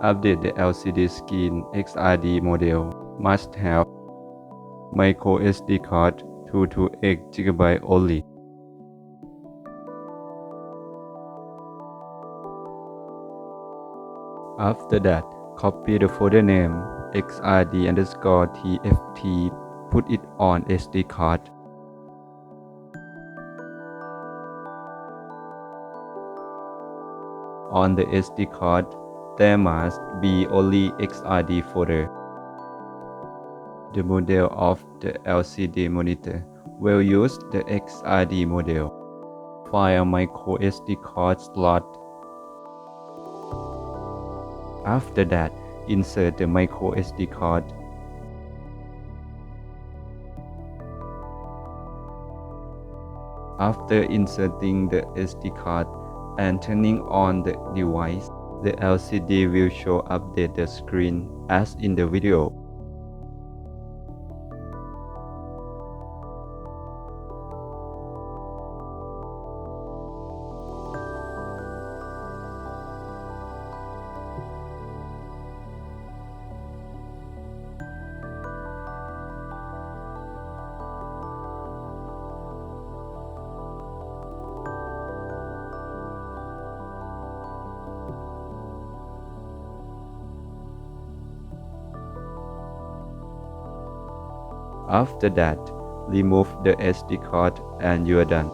update the LCD screen XRD model must have micro SD card 2 to 8 GB only. After that, copy the folder name XRD_TFT, put it on SD card. On the SD card, there must be only XRD folder. The model of the LCD monitor will use the XRD model. Find a micro SD card slot. After that, insert the micro SD card. After inserting the SD card and turning on the device, the LCD will show update the screen as in the video. After that, remove the SD card and you are done.